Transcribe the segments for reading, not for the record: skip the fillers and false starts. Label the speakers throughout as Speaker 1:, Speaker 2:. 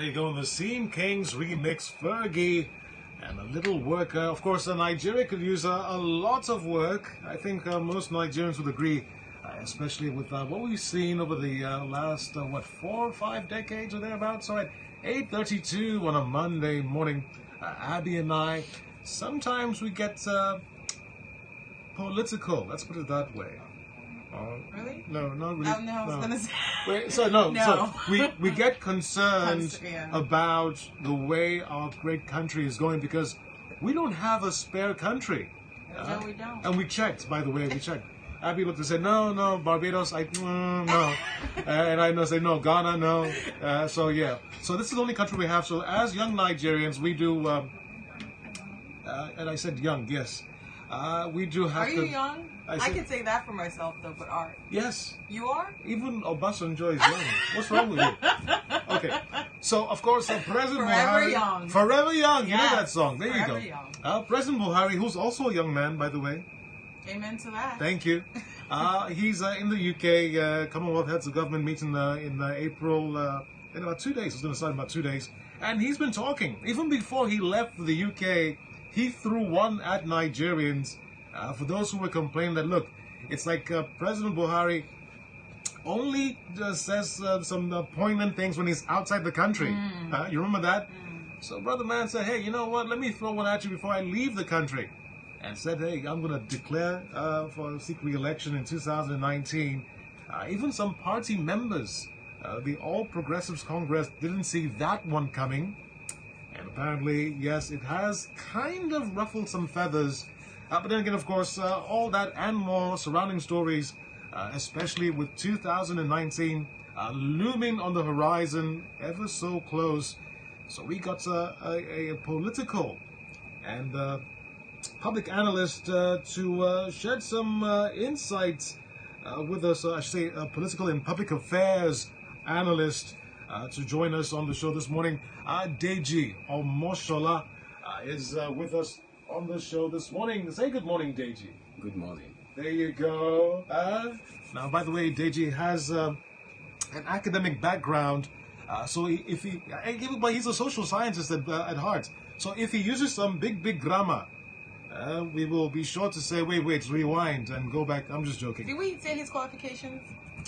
Speaker 1: There you go, the Scene Kings remix Fergie and a little work. Of course, Nigeria could use a lot of work. I think most Nigerians would agree, especially with what we've seen over the last, 4 or 5 decades or thereabouts. So at 8:32 on a Monday morning, Abby and I, sometimes we get political. Let's put it that way.
Speaker 2: Really?
Speaker 1: No, not really.
Speaker 2: Oh, no, I was going to say.
Speaker 1: Wait, so we get concerned about the way our great country is going because we don't have a spare country.
Speaker 2: No, we don't.
Speaker 1: And we checked, by the way, we checked. Abby looked and said, no, Barbados, no. And I say, no, Ghana, no. So, yeah. So this is the only country we have. So as young Nigerians, we do, and I said young, yes. We do have to...
Speaker 2: Are you young? I can say that for myself, though, but Art.
Speaker 1: Yes.
Speaker 2: You are?
Speaker 1: Even Obasanjo is young. What's wrong with you? Okay. So, of course, President
Speaker 2: Forever
Speaker 1: Buhari...
Speaker 2: Young.
Speaker 1: Forever Young.
Speaker 2: Yes.
Speaker 1: You know that song. There
Speaker 2: Forever
Speaker 1: you go.
Speaker 2: Young.
Speaker 1: President Buhari, who's also a young man, by the way.
Speaker 2: Amen to that.
Speaker 1: Thank you. He's in the UK Commonwealth Heads of Government meeting in April, in about 2 days. It's going to start in about 2 days. And he's been talking. Even before he left for the UK, he threw one at Nigerians. For those who were complaining that, look, it's like President Buhari only says some poignant things when he's outside the country. You remember that? So Brother Man said, hey, you know what? Let me throw one at you before I leave the country. And said, hey, I'm going to declare for seek re-election in 2019. Even some party members, the All Progressives Congress, didn't see that one coming. And apparently, yes, it has kind of ruffled some feathers. But then again, of course, all that and more surrounding stories, especially with 2019 looming on the horizon, ever so close. So we got a political and public analyst to shed some insights with us. I should say a political and public affairs analyst to join us on the show this morning. Deji Omoshola is with us on the show this morning. Say good morning, Deji.
Speaker 3: Good morning.
Speaker 1: There you go. Now, by the way, Deji has an academic background, so but he's a social scientist at heart. So if he uses some big grammar, we will be sure to say, wait, rewind and go back. I'm just joking.
Speaker 2: Did we say his qualifications?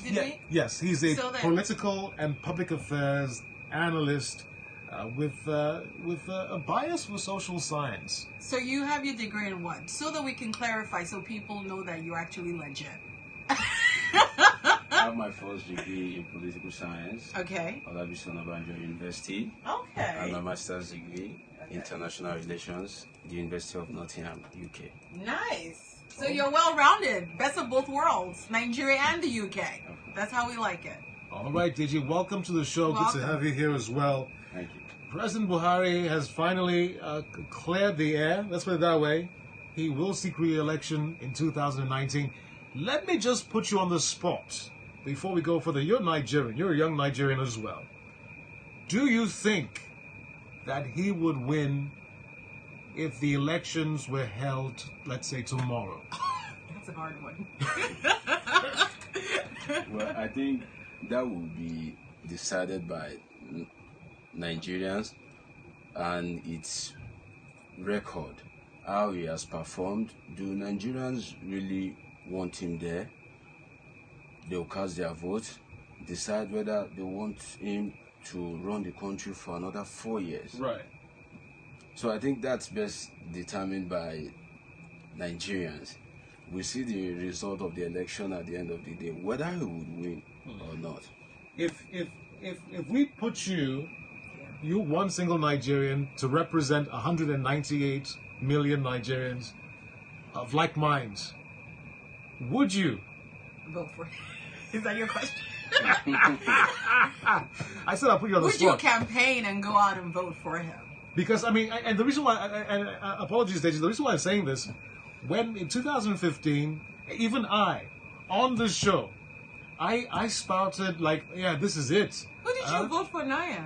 Speaker 2: Did we?
Speaker 1: Yes, he's a political and public affairs analyst with a bias for social science.
Speaker 2: So you have your degree in what? So that we can clarify, so people know that you're actually legit.
Speaker 3: I have my first degree in political science.
Speaker 2: Okay.
Speaker 3: At Obanjo University.
Speaker 2: Okay.
Speaker 3: And my master's degree in international relations, the University of Nottingham, UK.
Speaker 2: Nice. So you're well-rounded. Best of both worlds, Nigeria and the UK. That's how we like it.
Speaker 1: All right, Deji, welcome to the show.
Speaker 2: Welcome.
Speaker 1: Good to have you here as well.
Speaker 3: Thank you.
Speaker 1: President Buhari has finally cleared the air. Let's put it that way. He will seek re-election in 2019. Let me just put you on the spot before we go further. You're Nigerian. You're a young Nigerian as well. Do you think that he would win if the elections were held, let's say, tomorrow?
Speaker 2: That's a hard one.
Speaker 3: Well, I think that will be decided by Nigerians and its record, how he has performed. Do Nigerians really want him there? They'll cast their vote, decide whether they want him to run the country for another 4 years.
Speaker 1: Right.
Speaker 3: So I think that's best determined by Nigerians. We see the result of the election at the end of the day, whether he would win or not.
Speaker 1: If we put you one single Nigerian to represent 198 million Nigerians of like minds, would you
Speaker 2: Vote for him. Is that your question?
Speaker 1: I said I'll put you on the spot.
Speaker 2: Would you campaign and go out and vote for him?
Speaker 1: Because, I mean, and the reason why, and apologies, Deji, the reason why I'm saying this, when in 2015, even I, on this show, I spouted like, yeah, this is it.
Speaker 2: Who did you vote for, Naya?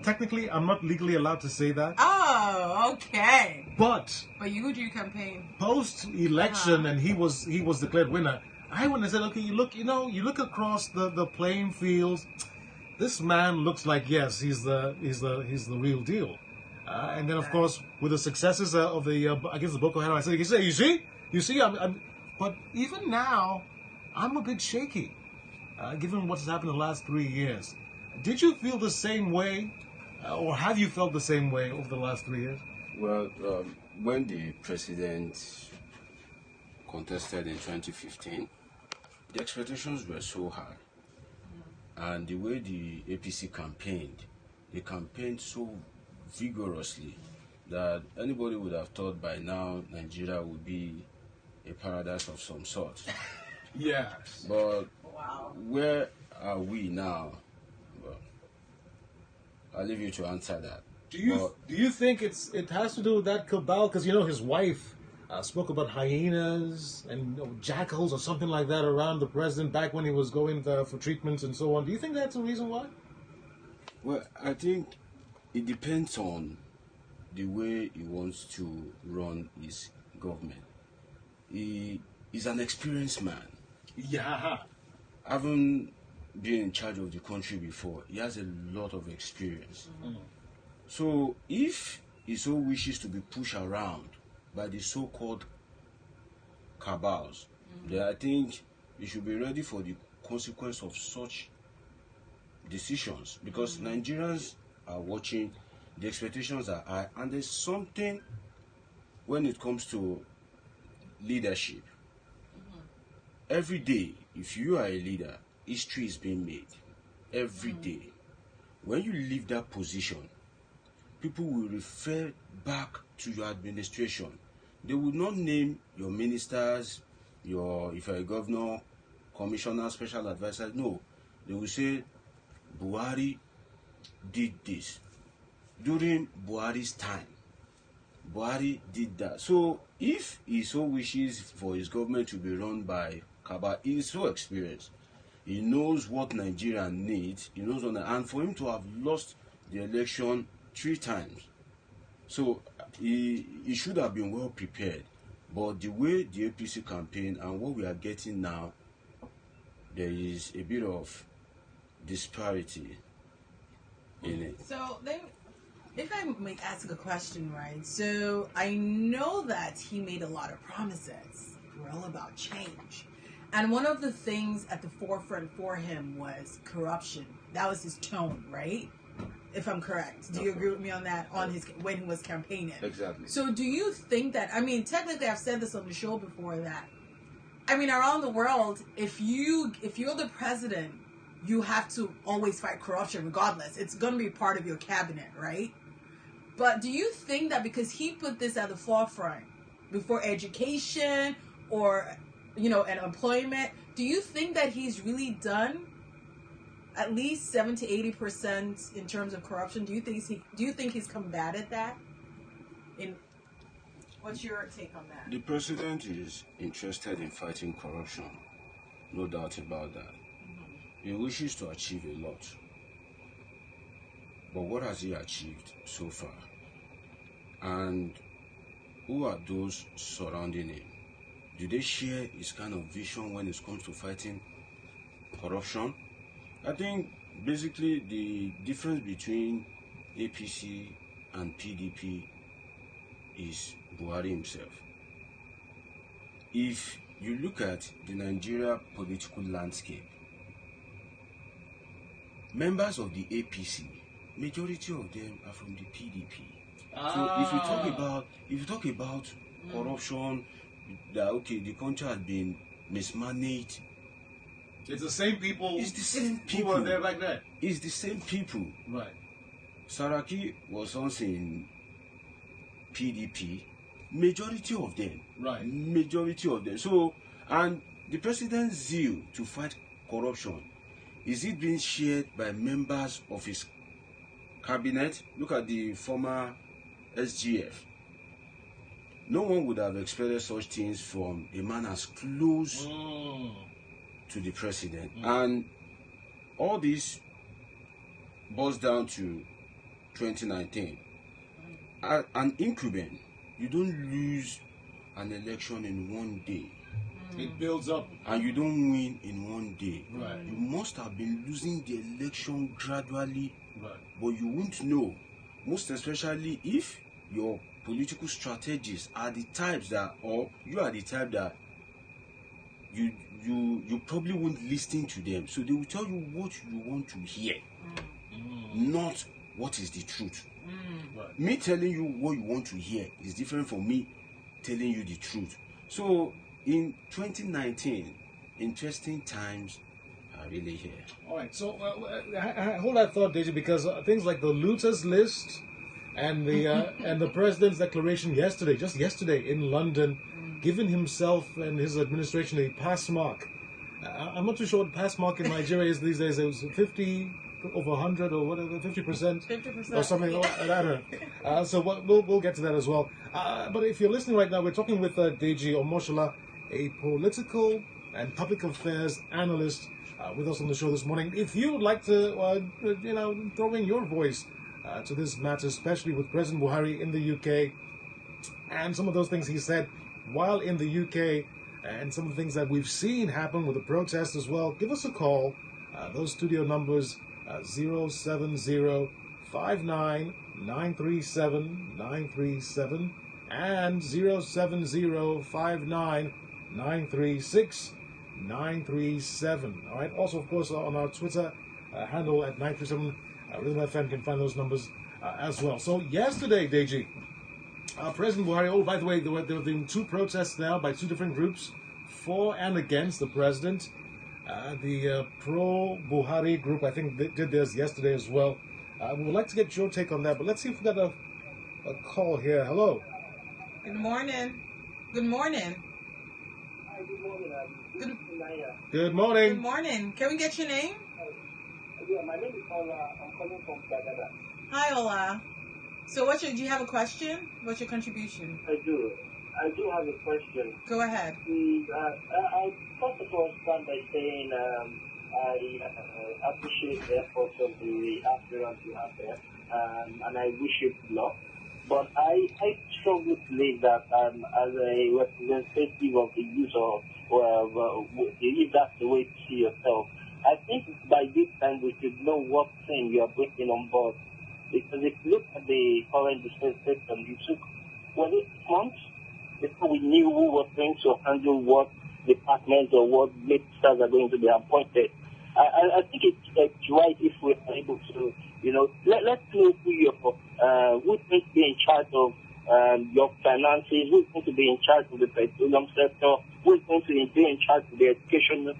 Speaker 1: Technically, I'm not legally allowed to say that.
Speaker 2: Oh, okay.
Speaker 1: But
Speaker 2: Who do you campaign?
Speaker 1: Post-election, and he was declared winner. I went and said, okay, you look across the playing field. this man looks like, yes, he's the real deal. And then, of course, with the successes of the against the Boko Haram, I said, you see, but even now, I'm a bit shaky, given what's happened in the last 3 years. Did you feel the same way, or have you felt the same way over the last 3 years?
Speaker 3: Well, when the president contested in 2015, the expectations were so high. And the way the APC campaigned, they campaigned so vigorously that anybody would have thought by now Nigeria would be a paradise of some sort.
Speaker 1: Yes.
Speaker 3: But
Speaker 2: Wow.
Speaker 3: where are we now? Well, I'll leave you to answer that.
Speaker 1: Do you think it has to do with that cabal? Because his wife spoke about hyenas and jackals or something like that around the president back when he was going for treatments and so on. Do you think that's the reason why?
Speaker 3: Well, I think it depends on the way he wants to run his government. He is an experienced man.
Speaker 1: Yeah.
Speaker 3: Having been in charge of the country before, he has a lot of experience. So if he so wishes to be pushed around by the so-called cabals, then I think he should be ready for the consequence of such decisions, because Nigerians are watching, the expectations are high, and there's something when it comes to leadership. Every day, if you are a leader, history is being made. Every day. When you leave that position, people will refer back to your administration. They will not name your ministers, if you're a governor, commissioner, special advisor. No, they will say, Buhari did this. During Buhari's time, Buhari did that. So if he so wishes for his government to be run by Kaba, he is so experienced. He knows what Nigeria needs. He knows and for him to have lost the election 3 times, so he should have been well prepared. But the way the APC campaign and what we are getting now, there is a bit of disparity in it.
Speaker 2: So then, if I may ask a question, right? So I know that he made a lot of promises. We're all about change. And one of the things at the forefront for him was corruption. That was his tone, right? If I'm correct. Do you agree with me on that? When he was campaigning?
Speaker 3: Exactly.
Speaker 2: So do you think that, technically I've said this on the show before that, around the world, if you're the president, you have to always fight corruption regardless. It's going to be part of your cabinet, right? But do you think that because he put this at the forefront before education or, and employment, do you think that he's really done at least 70 to 80% in terms of corruption? Do you think he's combated that? What's your take on that?
Speaker 3: The president is interested in fighting corruption, no doubt about that. He wishes to achieve a lot. But what has he achieved so far? And who are those surrounding him? Do they share his kind of vision when it comes to fighting corruption? I think basically the difference between APC and PDP is Buhari himself. If you look at the Nigeria political landscape, members of the APC, majority of them are from the PDP. So if you talk about corruption, that the country has been mismanaged.
Speaker 1: It's the same people.
Speaker 3: It's the same
Speaker 1: who
Speaker 3: people
Speaker 1: were there back then.
Speaker 3: It's the same people.
Speaker 1: Right.
Speaker 3: Saraki was once in PDP. Majority of them.
Speaker 1: Right.
Speaker 3: Majority of them. So, and the president's zeal to fight corruption, is it being shared by members of his cabinet? Look at the former SGF. No one would have expected such things from a man as close to the president. And all this boils down to 2019. An incumbent, you don't lose an election in one day.
Speaker 1: It builds up.
Speaker 3: And you don't win in one day.
Speaker 1: Right.
Speaker 3: You must have been losing the election gradually,
Speaker 1: Right.
Speaker 3: but you won't know. Most especially if your political strategists are the types that, or you are the type that you probably won't listen to them. So they will tell you what you want to hear, not what is the truth.
Speaker 1: Right.
Speaker 3: Me telling you what you want to hear is different from me telling you the truth. So in 2019, interesting times are really here.
Speaker 1: All right. So hold that thought, Deji, because things like the looters list and the president's declaration yesterday, just yesterday in London, giving himself and his administration a pass mark. I'm not too sure what pass mark in Nigeria is these days. It was 50 over 100 or whatever, 50%,
Speaker 2: 50%
Speaker 1: or something. I don't know. So we'll get to that as well. But if you're listening right now, we're talking with Deji Omoshola, a political and public affairs analyst, with us on the show this morning. If you would like to, throw in your voice to this matter, especially with President Buhari in the UK and some of those things he said while in the UK, and some of the things that we've seen happen with the protests as well, give us a call. Those studio numbers, 070-59-937-937 and 070-59-936-937. All right. Also, of course, on our Twitter handle at 937 Rhythm FM, can find those numbers as well. So yesterday, Deji, President Buhari, oh, by the way, there were two protests now by two different groups, for and against the president. The pro-Buhari group, I think, did theirs yesterday as well. We would like to get your take on that, but let's see if we've got a call here. Hello.
Speaker 2: Good morning. Good morning.
Speaker 4: Hi, good morning.
Speaker 1: Good morning.
Speaker 2: Good morning. Can we get your name?
Speaker 4: Yeah, my name is Ola. I'm calling from Canada.
Speaker 2: Hi, Ola. So do you have a question? What's your contribution?
Speaker 4: I do have a question.
Speaker 2: Go ahead.
Speaker 4: I first of all start by saying I appreciate the efforts of the aspirants you have there, and I wish you luck. But I strongly believe that as a representative of the user, if that's the way to see yourself, I think by this time we should know what thing you are bringing on board. Because if you look at the current dispensation, you took, was it months before we knew who was going to handle what departments or what ministers are going to be appointed. I think it's right if we're able to, let's know who's going to be in charge of your finances, who's going to be in charge of the petroleum sector, who's going to be in charge of the education.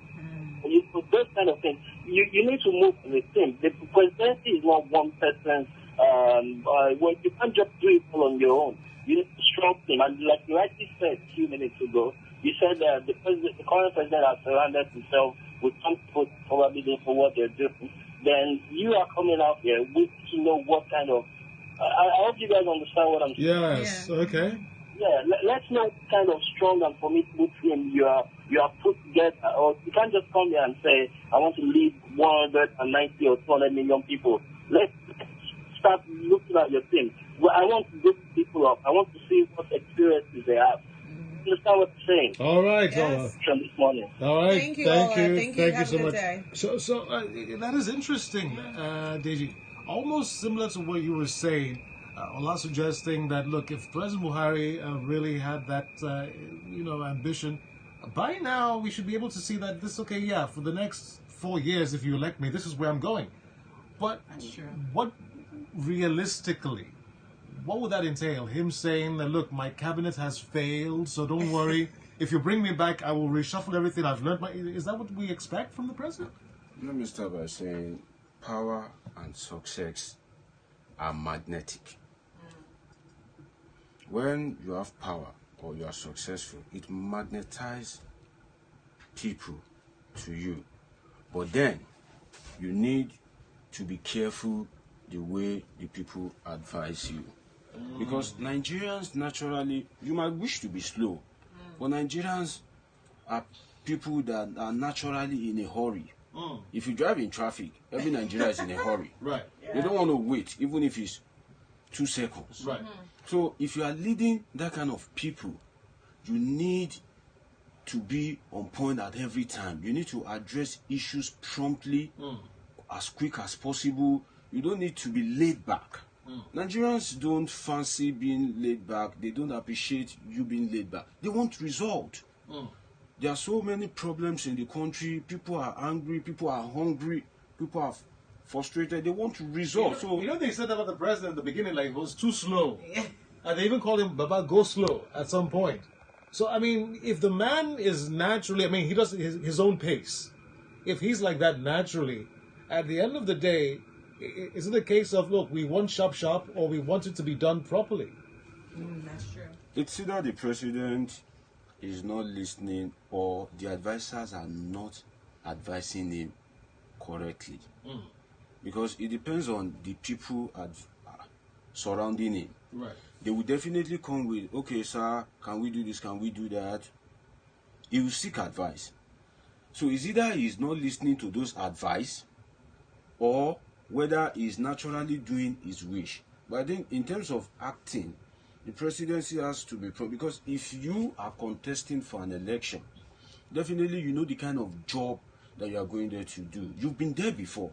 Speaker 4: Those kind of things. You need to move to the team. The presidency is not one person's. You can't just do it all on your own. You need a strong team. And like you rightly said a few minutes ago, you said the current president has surrounded himself with some people probably doing for what they're doing. Then you are coming out here with to know what kind of. I hope you guys understand what I'm saying.
Speaker 1: Yes. Okay.
Speaker 4: Yeah, let's know what kind of strong and formidable team you are put together. Or you can't just come here and say, I want to lead 190 or 200 million people. Let's start looking at your team. Well, I want to look people up. I want to see what experiences they have. You understand what I'm saying?
Speaker 1: All right,
Speaker 2: Yes.
Speaker 1: Ola.
Speaker 4: This morning.
Speaker 1: All right.
Speaker 2: Thank you,
Speaker 1: Thank
Speaker 2: Ola.
Speaker 1: you.
Speaker 2: Thank you. Have
Speaker 1: so
Speaker 2: a good
Speaker 1: much.
Speaker 2: day.
Speaker 1: So that is interesting, Deji. Almost similar to what you were saying. Ola suggesting that, look, if President Buhari really had that, ambition, by now we should be able to see that this, okay, yeah, for the next 4 years, if you elect me, this is where I'm going. But
Speaker 2: That's true.
Speaker 1: what realistically, what would that entail? Him saying that, look, my cabinet has failed, so don't worry. If you bring me back, I will reshuffle everything I've learned. Is that what we expect from the president?
Speaker 3: Let me start by saying power and success are magnetic. When you have power or you are successful, it magnetizes people to you. But then you need to be careful the way the people advise you. Because Nigerians naturally, you might wish to be slow, but Nigerians are people that are naturally in a hurry. If you drive in traffic, every Nigerian is in a hurry.
Speaker 1: Right.
Speaker 3: They don't want to wait, even if it's 2 seconds.
Speaker 1: Right.
Speaker 3: So if you are leading that kind of people, you need to be on point at every time. You need to address issues promptly, as quick as possible. You don't need to be laid back. Nigerians don't fancy being laid back. They don't appreciate you being laid back. They want result. There are so many problems in the country. People are angry. People are hungry. People are frustrated. They want result.
Speaker 1: They said about the president at the beginning, like, it was too slow. And they even called him Baba Go Slow at some point. So, I mean, if the man is naturally, I mean, he does his own pace. If he's like that naturally, at the end of the day, is it a case of, look, we want sharp, or we want it to be done properly?
Speaker 2: That's true.
Speaker 3: It's either the president is not listening or the advisors are not advising him correctly. Because it depends on the people surrounding him.
Speaker 1: Right.
Speaker 3: They will definitely come with, okay, sir, can we do this, can we do that? He will seek advice. So it's either he's not listening to those advice, or whether he's naturally doing his wish. But I think in terms of acting, the presidency has to be because if you are contesting for an election, definitely you know the kind of job that you are going there to do. You've been there before.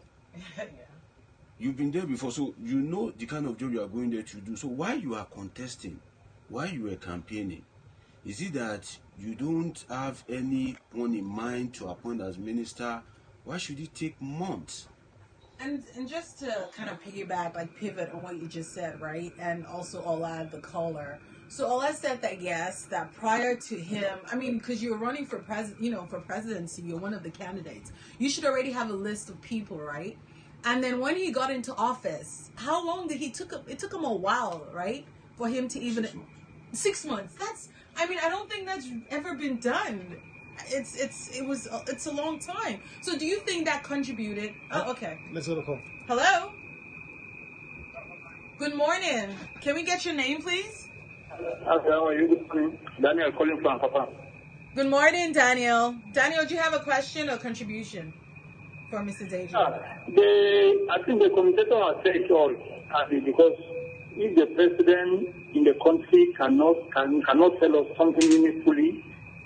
Speaker 3: You've been there before, so you know the kind of job you are going there to do. So while you are contesting, while you are campaigning, is it that you don't have anyone in mind to appoint as minister? Why should it take months?
Speaker 2: And just to kind of piggyback, like pivot on what you just said, right? And also Ola, the caller. So Ola said that, yes, that prior to him, I mean, because you're running for for presidency, you're one of the candidates. You should already have a list of people, right? And then when he got into office, how long did it took him a while, right? For him to even 6 months. I don't think that's ever been done. It's a long time. So do you think that contributed? Oh, okay.
Speaker 1: Let's go to call.
Speaker 2: Hello. Good morning. Can we get your name, please?
Speaker 5: How are you? Daniel calling from Papa.
Speaker 2: Good morning, Daniel. Daniel, do you have a question or contribution for Mr. Deji?
Speaker 5: I think the commentator has said it all. Because if the president in the country cannot tell us something meaningfully,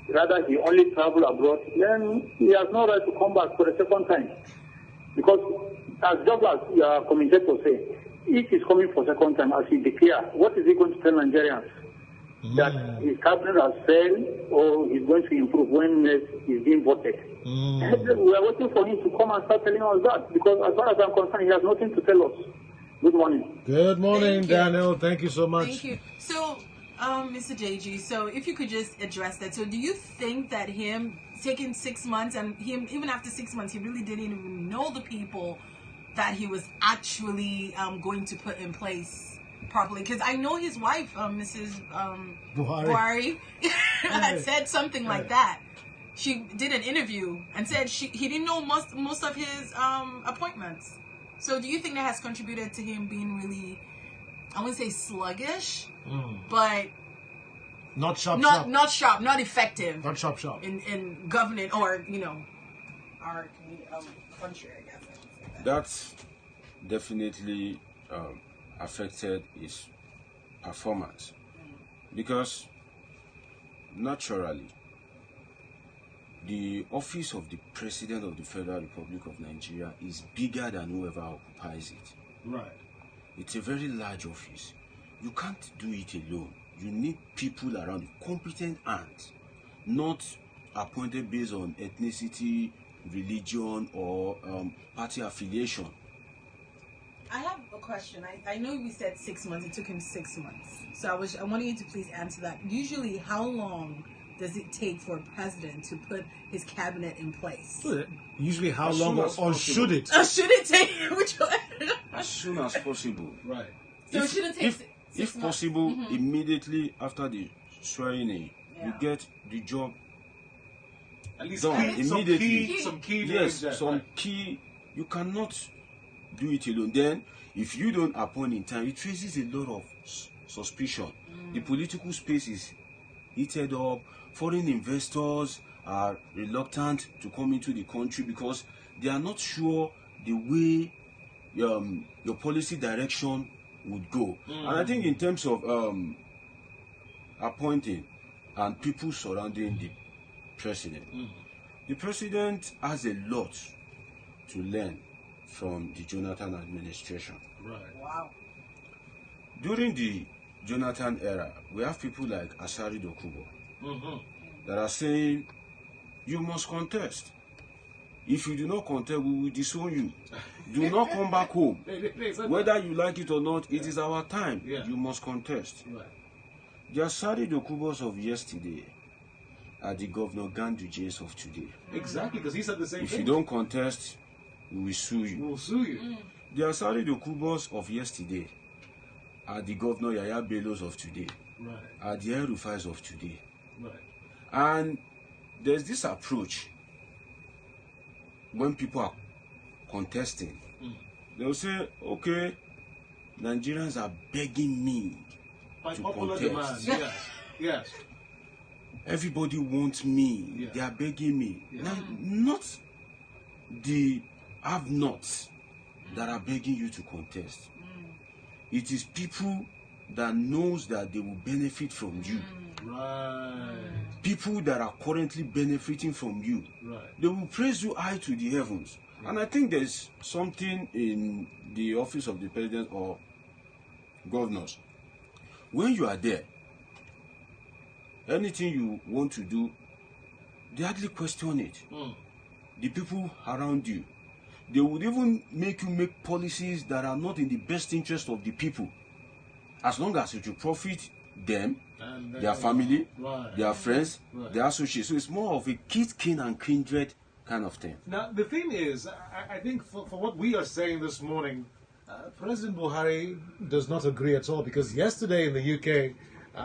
Speaker 5: rather he only travel abroad, then he has no right to come back for the second time. Because as just as your commentator say, if he's coming for second time, as he declare, what is he going to tell Nigerians? That his cabinet has failed, or he's going to improve when he's being voted. We are waiting for him to come and start telling us that, because as far as I'm concerned, he has nothing to tell us. Good morning.
Speaker 1: Good morning, Daniel. Thank you so much.
Speaker 2: Thank you. So, Mr. Deji, so if you could just address that. So do you think that him taking 6 months, and him even after 6 months, he really didn't even know the people that he was actually going to put in place properly? Because I know his wife, Mrs. Buhari had said something like that. She did an interview and said he didn't know most of his appointments. So do you think that has contributed to him being really, I wouldn't say sluggish, but
Speaker 1: not sharp,
Speaker 2: not effective.
Speaker 1: Not sharp.
Speaker 2: In governing, or our country, I guess.
Speaker 3: That's definitely affected his performance, because naturally the office of the President of the Federal Republic of Nigeria is bigger than whoever occupies it.
Speaker 1: Right.
Speaker 3: It's a very large office. You can't do it alone. You need people around you, competent hands, not appointed based on ethnicity, religion, or party affiliation.
Speaker 2: I have a question. I know we said 6 months. It took him 6 months. So I wanted you to please answer that. Usually, how long does it take for a president to put his cabinet in place?
Speaker 1: Usually, how long, or should it?
Speaker 2: Should it take? Which one?
Speaker 3: As soon as possible.
Speaker 1: Right.
Speaker 2: So it shouldn't take
Speaker 3: if possible, immediately after the swearing in, you get the job
Speaker 1: at least
Speaker 3: done immediately.
Speaker 1: Some key.
Speaker 3: Yes, some key. You cannot do it alone. Then, if you don't appoint in time, it raises a lot of suspicion. The political space is heated up. Foreign investors are reluctant to come into the country because they are not sure the way your policy direction would go. And I think in terms of appointing and people surrounding the president. The president has a lot to learn from the Jonathan administration.
Speaker 1: Right.
Speaker 2: Wow.
Speaker 3: During the Jonathan era, we have people like Asari Dokubo that are saying, you must contest. If you do not contest, we will disown you. Do not come back home. Whether you like it or not, it is our time.
Speaker 1: Yeah.
Speaker 3: You must contest.
Speaker 1: Right.
Speaker 3: The Asari Dokubos of yesterday are the Governor Gandujes of today.
Speaker 1: Exactly, because he said the same
Speaker 3: If
Speaker 1: thing.
Speaker 3: you don't contest, we will sue you.
Speaker 1: We'll sue you.
Speaker 3: The Asari Dokubos of yesterday are the Governor Yaya Bellos of today,
Speaker 1: Right.
Speaker 3: are the El Rufais of today.
Speaker 1: Right.
Speaker 3: And there's this approach when people are contesting. They'll say, okay, Nigerians are begging me
Speaker 1: By
Speaker 3: to
Speaker 1: popular
Speaker 3: contest.
Speaker 1: demand. Yes. Yes.
Speaker 3: Everybody wants me.
Speaker 1: Yeah.
Speaker 3: They are begging me.
Speaker 1: Yeah.
Speaker 3: Now, not the have-nots that are begging you to contest. It is people that knows that they will benefit from you.
Speaker 1: Right.
Speaker 3: People that are currently benefiting from you.
Speaker 1: Right.
Speaker 3: They will praise you high to the heavens. And I think there's something in the office of the president or governors. When you are there, anything you want to do, they hardly question it. The people around you, they would even make you make policies that are not in the best interest of the people, as long as it will profit them,
Speaker 1: And
Speaker 3: their family,
Speaker 1: Right.
Speaker 3: their friends,
Speaker 1: Right.
Speaker 3: their associates. So it's more of a kith, kin, and kindred kind of thing.
Speaker 1: Now, the thing is, I think for what we are saying this morning, President Buhari does not agree at all, because yesterday in the UK,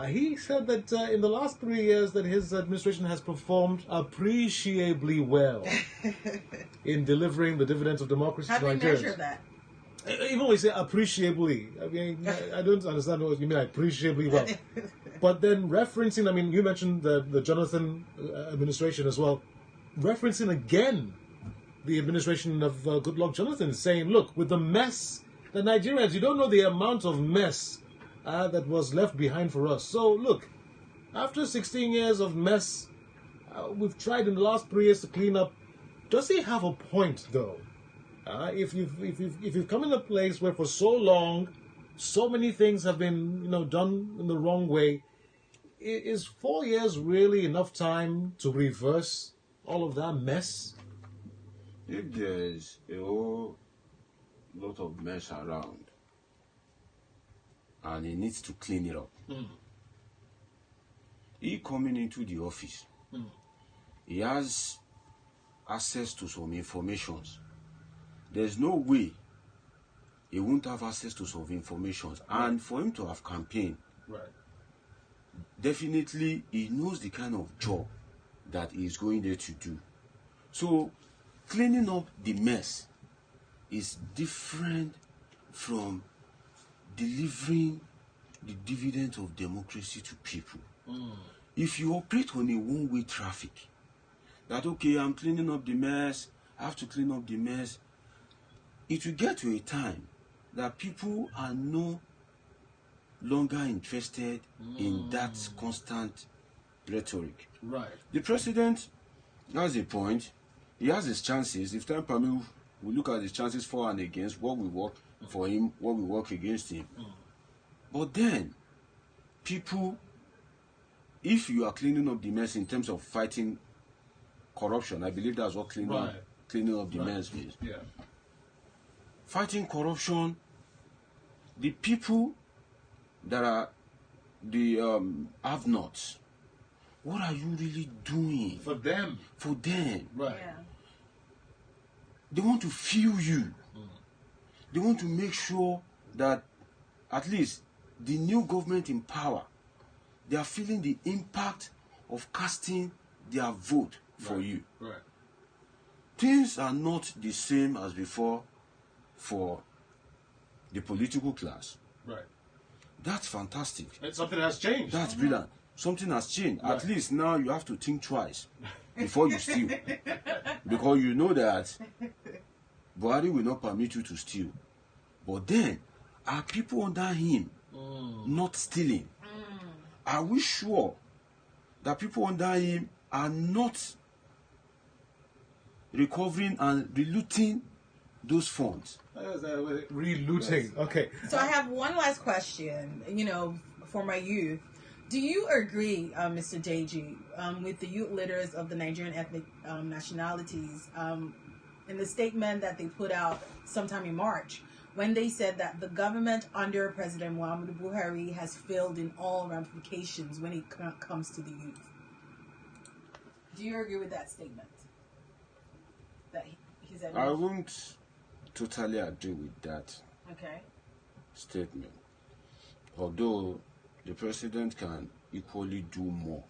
Speaker 1: he said that in the last 3 years that his administration has performed appreciably well in delivering the dividends of democracy
Speaker 2: How
Speaker 1: to
Speaker 2: do you
Speaker 1: Nigerians.
Speaker 2: measure that?
Speaker 1: Even when we say appreciably, I mean, I don't understand what you mean, appreciably well. But then referencing, I mean, you mentioned the Jonathan administration as well, referencing again the administration of Goodluck Jonathan, saying, look, with the mess, the Nigerians, you don't know the amount of mess that was left behind for us. So, look, after 16 years of mess, we've tried in the last 3 years to clean up. Does he have a point, though? If you've come in a place where for so long, so many things have been done in the wrong way, is 4 years really enough time to reverse all of that mess?
Speaker 3: If there's a whole lot of mess around and he needs to clean it up, he coming into the office, he has access to some informations. There's no way he won't have access to some informations. And for him to have campaigned,
Speaker 1: Right.
Speaker 3: definitely he knows the kind of job that he is going there to do. So cleaning up the mess is different from delivering the dividend of democracy to people. If you operate on a one-way traffic, that okay, I'm cleaning up the mess, I have to clean up the mess, it will get to a time that people are no longer interested in that constant rhetoric.
Speaker 1: Right.
Speaker 3: The president has a point. He has his chances. If time permits, we look at his chances for and against, what will work for him, what will work against him. But then, people, if you are cleaning up the mess in terms of fighting corruption, I believe that's what cleaning up the mess means.
Speaker 1: Yeah.
Speaker 3: Fighting corruption, the people that are the have-nots, what are you really doing
Speaker 1: For them.
Speaker 3: for them?
Speaker 1: Right.
Speaker 2: Yeah.
Speaker 3: They want to feel you. They want to make sure that at least the new government in power, they are feeling the impact of casting their vote for you.
Speaker 1: Right.
Speaker 3: Things are not the same as before for the political class.
Speaker 1: Right.
Speaker 3: That's fantastic.
Speaker 1: And something has changed.
Speaker 3: That's brilliant. Something has changed.
Speaker 1: Right.
Speaker 3: At least now you have to think twice before you steal. Because you know that Buhari will not permit you to steal. But then, are people under him not stealing? Are we sure that people under him are not recovering and relooting those funds.
Speaker 1: Relooting. Okay.
Speaker 2: So I have one last question, for my youth. Do you agree, Mr. Deji, with the youth leaders of the Nigerian ethnic nationalities in the statement that they put out sometime in March, when they said that the government under President Muhammadu Buhari has failed in all ramifications when it comes to the youth? Do you agree with that statement? That he said?
Speaker 3: I won't totally agree with that statement. Although the president can equally do more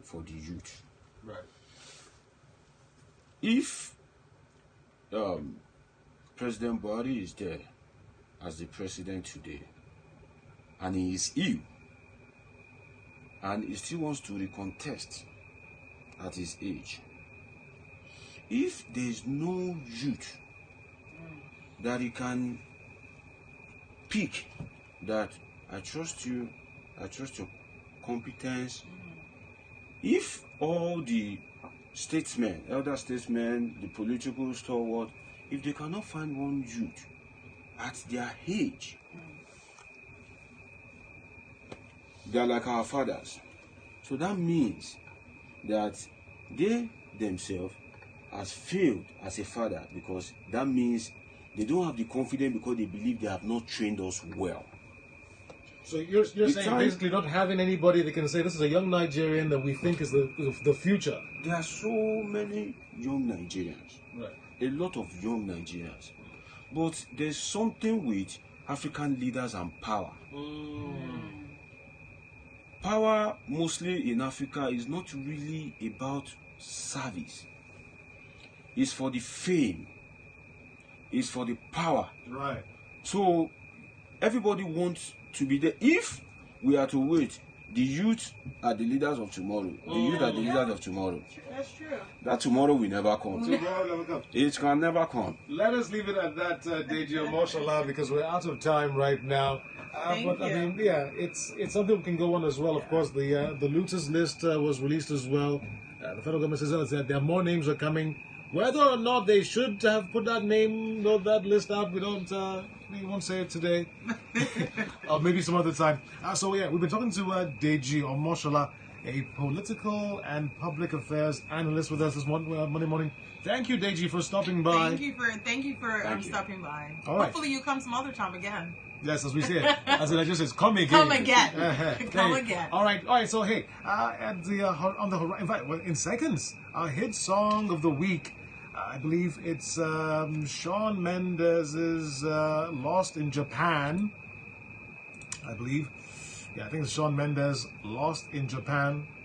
Speaker 3: for the youth.
Speaker 1: Right.
Speaker 3: If President Buhari is there as the president today, and he is ill, and he still wants to recontest at his age, if there is no youth that he can pick, that I trust you, I trust your competence, if all the statesmen, elder statesmen, the political stalwart, if they cannot find one youth at their age, they are like our fathers. So that means that they themselves has failed as a father, because that means they don't have the confidence because they believe they have not trained us well.
Speaker 1: So you're saying basically not having anybody that can say this is a young Nigerian that we think is the future.
Speaker 3: There are so many young Nigerians.
Speaker 1: Right.
Speaker 3: A lot of young Nigerians. But there's something with African leaders and power. Power mostly in Africa is not really about service. It's for the fame. It's for the power.
Speaker 1: Right.
Speaker 3: So everybody wants to be there. If we are to wait, the youth are the leaders of tomorrow. The youth are the leaders of tomorrow.
Speaker 2: That's true.
Speaker 3: That tomorrow will never come.
Speaker 1: Tomorrow never comes.
Speaker 3: It can never come.
Speaker 1: Let us leave it at that, Deji Omoshola, because we're out of time right now.
Speaker 2: Thank
Speaker 1: But
Speaker 2: you.
Speaker 1: I mean, yeah, it's something we can go on as well. Of course, the looters list was released as well. The federal government says that there are more names are coming. Whether or not they should have put that name, that list out, we won't say it today, or maybe some other time. So yeah, we've been talking to Deji Omoshola, a political and public affairs analyst, with us this Monday morning. Thank you, Deji, for stopping by.
Speaker 2: Thank you for stopping by.
Speaker 3: All right.
Speaker 2: Hopefully you come some other time again.
Speaker 1: Yes, as we say it. As I just says, come again.
Speaker 2: Come again. Come
Speaker 1: Hey,
Speaker 2: again.
Speaker 1: All right. So hey, in fact, in seconds, our hit song of the week. I believe it's Shawn Mendes's "Lost in Japan." I believe, yeah, I think it's Shawn Mendes, "Lost in Japan."